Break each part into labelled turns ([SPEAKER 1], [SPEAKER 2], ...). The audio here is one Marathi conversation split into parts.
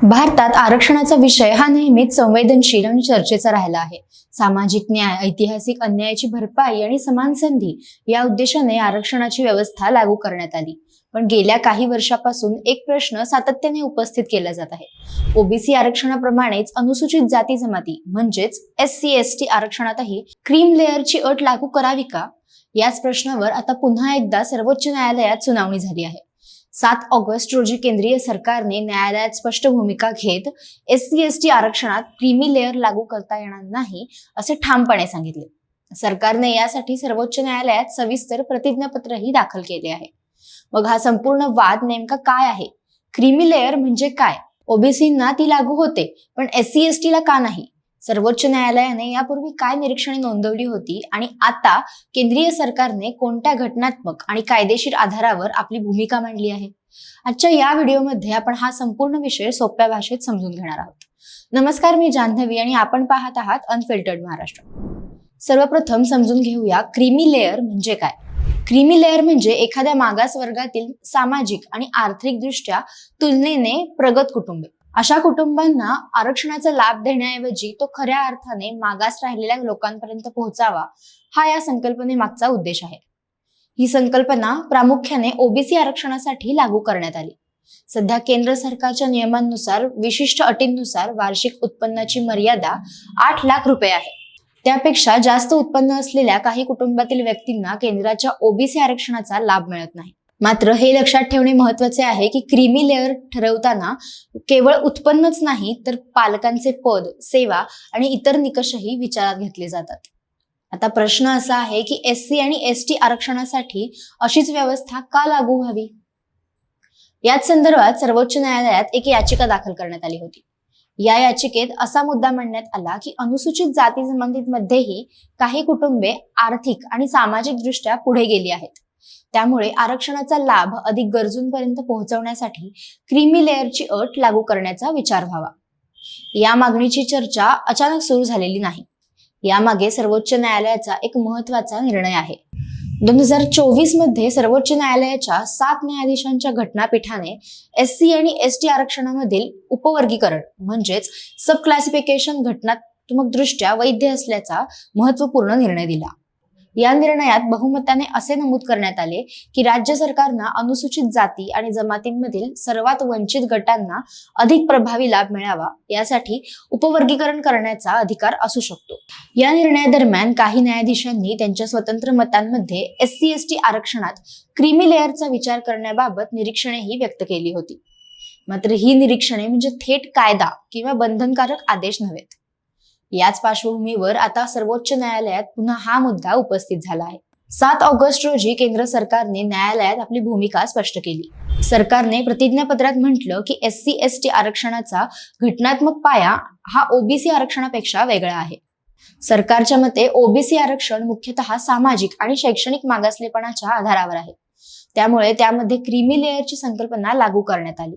[SPEAKER 1] भारतात आरक्षणाचा विषय हा नेहमीच संवेदनशील आणि चर्चेचा राहिला आहे. सामाजिक न्याय, ऐतिहासिक अन्यायाची भरपाई आणि समान संधी या उद्देशाने आरक्षणाची व्यवस्था लागू करण्यात आली. पण गेल्या काही वर्षापासून एक प्रश्न सातत्याने उपस्थित केला जात आहे. ओबीसी आरक्षणाप्रमाणेच अनुसूचित जाती जमाती म्हणजेच SC/ST आरक्षणातही क्रीम लेअरची अट लागू करावी का? याच प्रश्नावर आता पुन्हा एकदा सर्वोच्च न्यायालयात सुनावणी झाली आहे. 7 ऑगस्ट रोजी केंद्रीय सरकारने न्यायालयात स्पष्ट भूमिका घेत SC/ST आरक्षणात क्रीमी लेअर लागू करता येणार नाही असे ठामपणे सांगितले. सरकारने यासाठी सर्वोच्च न्यायालयात सविस्तर प्रतिज्ञापत्रही दाखल केले आहे. मग हा संपूर्ण वाद नेमका काय आहे? क्रीमी लेअर म्हणजे काय? ओबीसींना ती लागू होते पण SC/ST ला का नाही? सर्वोच्च न्यायालयाने यापूर्वी काय निरीक्षणे नोंदवली होती आणि आता केंद्रीय सरकारने कोणत्या घटनात्मक आणि कायदेशीर आधारावर आपली भूमिका मांडली आहे? आजच्या या व्हिडिओमध्ये आपण हा संपूर्ण विषय सोप्या भाषेत समजून घेणार आहोत. नमस्कार, मी जान्हवी आणि आपण पाहत आहात अनफिल्टर्ड महाराष्ट्र. सर्वप्रथम समजून घेऊया क्रीमी लेअर म्हणजे काय. क्रीमी लेअर म्हणजे एखाद्या मागास वर्गातील सामाजिक आणि आर्थिकदृष्ट्या तुलनेने प्रगत कुटुंबे. अशा कुटुंबांना आरक्षणाचा लाभ देण्याऐवजी तो खऱ्या अर्थाने मागास राहिलेल्या लोकांपर्यंत पोहोचावा, हा या संकल्पनेमागचा उद्देश आहे. ही संकल्पना प्रामुख्याने ओबीसी आरक्षणासाठी लागू करण्यात आली. सध्या केंद्र सरकारच्या नियमांनुसार विशिष्ट अटींनुसार वार्षिक उत्पन्नाची मर्यादा 8 लाख रुपये आहे. त्यापेक्षा जास्त उत्पन्न असलेल्या काही कुटुंबातील व्यक्तींना केंद्राच्या ओबीसी आरक्षणाचा लाभ मिळत नाही. मात्र हे लक्षात ठेवणे महत्त्वाचे आहे की क्रीमी लेअर ठरवताना केवळ उत्पन्नच नाही तर पालकांचे पद, सेवा आणि इतर निकषही विचारात घेतले जातात. आता प्रश्न असा आहे की SC आणि ST आरक्षणासाठी अशीच व्यवस्था का लागू व्हावी? याच संदर्भात सर्वोच्च न्यायालयात एक याचिका दाखल करण्यात आली होती. या याचिकेत असा मुद्दा मांडण्यात आला की अनुसूचित जाती जमातींमध्येही काही कुटुंबे आर्थिक आणि सामाजिक दृष्ट्या पुढे गेली आहेत. त्यामुळे आरक्षणाचा लाभ अधिक गरजूंपर्यंत पोहोचवण्यासाठी क्रीमी लेअरची अट लागू करण्याचा विचार व्हावा. या मागणीची चर्चा अचानक सुरू झालेली नाही. यामागे सर्वोच्च न्यायालयाचा एक महत्त्वाचा निर्णय आहे. 2024 मध्ये सर्वोच्च न्यायालयाच्या 7 न्यायाधीशांच्या घटनापीठाने SC आणि ST आरक्षणामधील उपवर्गीकरण म्हणजेच सब क्लासिफिकेशन घटनात्मक दृष्ट्या वैध असल्याचा महत्त्वपूर्ण निर्णय दिला. या निर्णयात बहुमताने असे नमूद करण्यात आले की राज्य सरकारना अनुसूचित जाती आणि जमातींमधील सर्वात वंचित गटांना अधिक प्रभावी लाभ मिळावा यासाठी उपवर्गीकरण करण्याचा अधिकार असू शकतो. या निर्णयादरम्यान काही न्यायाधीशांनी त्यांच्या स्वतंत्र मतांमध्ये SC/ST आरक्षणात क्रीमी लेअरचा विचार करण्याबाबत निरीक्षणेही व्यक्त केली होती. मात्र ही निरीक्षणे म्हणजे थेट कायदा किंवा बंधनकारक आदेश नव्हेत. याच पार्श्वभूमीवर आता सर्वोच्च न्यायालयात पुन्हा हा मुद्दा उपस्थित झाला आहे. 7 ऑगस्ट रोजी केंद्र सरकारने न्यायालयात आपली भूमिका स्पष्ट केली. सरकारने प्रतिज्ञापत्रात म्हटलं की SC/ST आरक्षणाचा घटनात्मक पाया हा ओबीसी आरक्षणापेक्षा वेगळा आहे. सरकारच्या मते ओबीसी आरक्षण मुख्यतः सामाजिक आणि शैक्षणिक मागासलेपणाच्या आधारावर आहे. त्यामुळे त्यामध्ये क्रीमी लेअरची संकल्पना लागू करण्यात आली.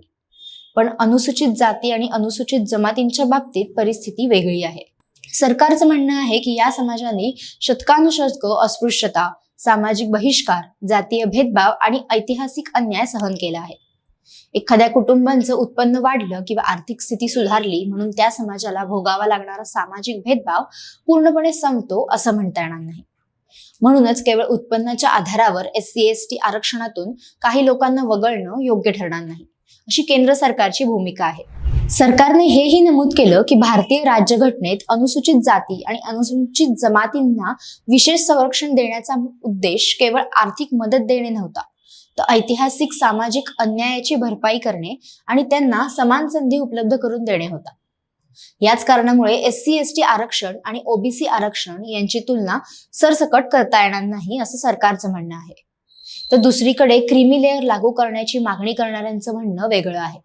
[SPEAKER 1] पण अनुसूचित जाती आणि अनुसूचित जमातींच्या बाबतीत परिस्थिती वेगळी आहे. सरकारचं म्हणणं आहे की या समाजाने शतकानुशतक अस्पृश्यता, सामाजिक बहिष्कार, जातीय भेदभाव आणि ऐतिहासिक अन्याय सहन केला आहे. एखाद्या कुटुंबाचं उत्पन्न वाढलं किंवा आर्थिक स्थिती सुधारली म्हणून त्या समाजाला भोगावा लागणारा सामाजिक भेदभाव पूर्णपणे संपतो असं म्हणता येणार नाही. म्हणूनच केवळ उत्पन्नाच्या आधारावर SC/ST आरक्षणातून काही लोकांना वगळणं योग्य ठरणार नाही, अशी केंद्र सरकारची भूमिका आहे. सरकारने हेही नमूद केलं की भारतीय राज्यघटनेत अनुसूचित जाती आणि अनुसूचित जमातींना विशेष संरक्षण देण्याचा उद्देश केवळ आर्थिक मदत देणे नव्हता, तर ऐतिहासिक सामाजिक अन्यायाची भरपाई करणे आणि त्यांना समान संधी उपलब्ध करून देणे होता. याच कारणामुळे SC/ST आरक्षण आणि ओबीसी आरक्षण यांची तुलना सरसकट करता येणार नाही असं सरकारचं म्हणणं आहे. तर दुसरीकडे क्रीमी लेअर लागू करण्याची मागणी करणाऱ्यांचं म्हणणं वेगळं आहे.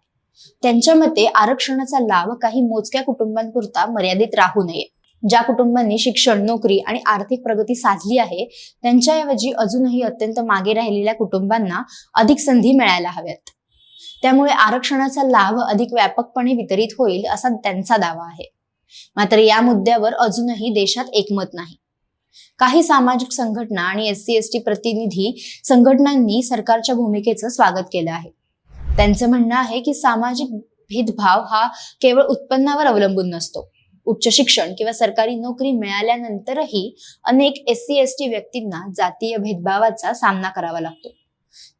[SPEAKER 1] त्यांच्या मते आरक्षणाचा लाभ काही मोजक्या कुटुंबांपुरता मर्यादित राहू नये. ज्या कुटुंबांनी शिक्षण, नोकरी आणि आर्थिक प्रगती साधली आहे त्यांच्याऐवजी अजूनही अत्यंत मागे राहिलेल्या कुटुंबांना अधिक संधी मिळायला हव्यात. त्यामुळे आरक्षणाचा लाभ अधिक व्यापकपणे वितरित होईल असा त्यांचा दावा आहे. मात्र या मुद्द्यावर अजूनही देशात एकमत नाही. काही सामाजिक संघटना आणि SC/ST प्रतिनिधी संघटनांनी सरकारच्या भूमिकेचं स्वागत केलं आहे. त्यांचं म्हणणं आहे की सामाजिक भेदभाव हा केवळ उत्पन्नावर अवलंबून नसतो. उच्च शिक्षण किंवा सरकारी नोकरी मिळाल्यानंतरही अनेक SC/ST व्यक्तींना जातीय भेदभावाचा सामना करावा लागतो.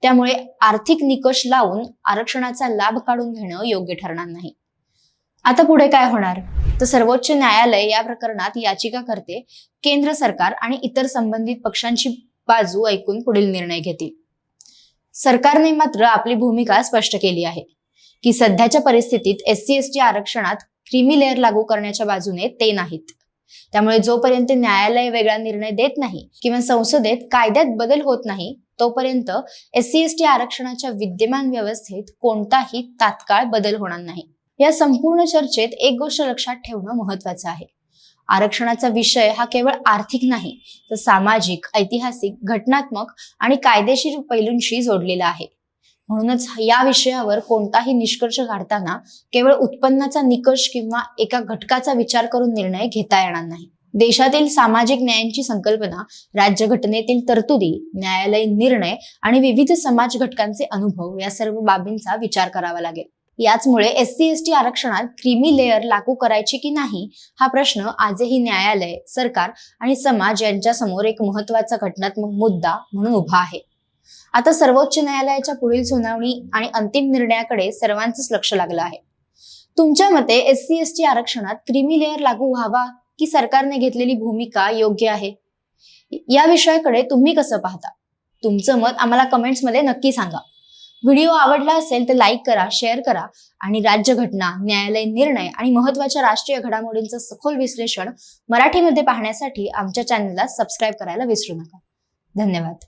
[SPEAKER 1] त्यामुळे आर्थिक निकष लावून आरक्षणाचा लाभ काढून घेणं योग्य ठरणार नाही. आता पुढे काय होणार? तर सर्वोच्च न्यायालय या प्रकरणात याचिकाकर्ते, केंद्र सरकार आणि इतर संबंधित पक्षांची बाजू ऐकून पुढील निर्णय घेतील. सरकारने मात्र आपली भूमिका स्पष्ट केली आहे की सध्याच्या परिस्थितीत SC/ST आरक्षणात क्रीमी लेअर लागू करण्याच्या बाजूने ते नाहीत. त्यामुळे जोपर्यंत न्यायालय वेगळा निर्णय देत नाही किंवा संसदेत कायद्यात बदल होत नाही, तोपर्यंत SC/ST आरक्षणाच्या विद्यमान व्यवस्थेत कोणताही तात्काळ बदल होणार नाही. या संपूर्ण चर्चेत एक गोष्ट लक्षात ठेवणं महत्त्वाचं आहे. आरक्षणाचा विषय हा केवळ आर्थिक नाही, तर सामाजिक, ऐतिहासिक, घटनात्मक आणि कायदेशीर पैलूंशी जोडलेला आहे. म्हणूनच या विषयावर कोणताही निष्कर्ष काढताना केवळ उत्पन्नाचा निकष किंवा एका घटकाचा विचार करून निर्णय घेता येणार नाही. देशातील सामाजिक न्यायाची संकल्पना, राज्यघटनेतील तरतुदी, न्यायालयीन निर्णय आणि विविध समाज घटकांचे अनुभव या सर्व बाबींचा विचार करावा लागेल. याचमुळे SC/ST आरक्षणात क्रीमी लेअर लागू करायची की नाही हा प्रश्न आजही न्यायालय, सरकार आणि समाज यांच्या समोर एक महत्त्वाचा घटनात्मक मुद्दा म्हणून उभा आहे. आता सर्वोच्च न्यायालयाच्या पुढील सुनावणी आणि अंतिम निर्णयाकडे सर्वांचंच लक्ष लागलं आहे. तुमच्या मते SC/ST आरक्षणात क्रीमी लेअर लागू व्हावा की सरकारने घेतलेली भूमिका योग्य आहे? या विषयाकडे तुम्ही कसं पाहता? तुमचं मत आम्हाला कमेंट्समध्ये नक्की सांगा. व्हिडिओ आवडला असेल तर लाईक करा, शेअर करा आणि राज्यघटना, न्यायालयीन निर्णय आणि महत्त्वाच्या राष्ट्रीय घडामोडींचं सखोल विश्लेषण मराठीमध्ये पाहण्यासाठी आमच्या चॅनलला सबस्क्राईब करायला विसरू नका. धन्यवाद.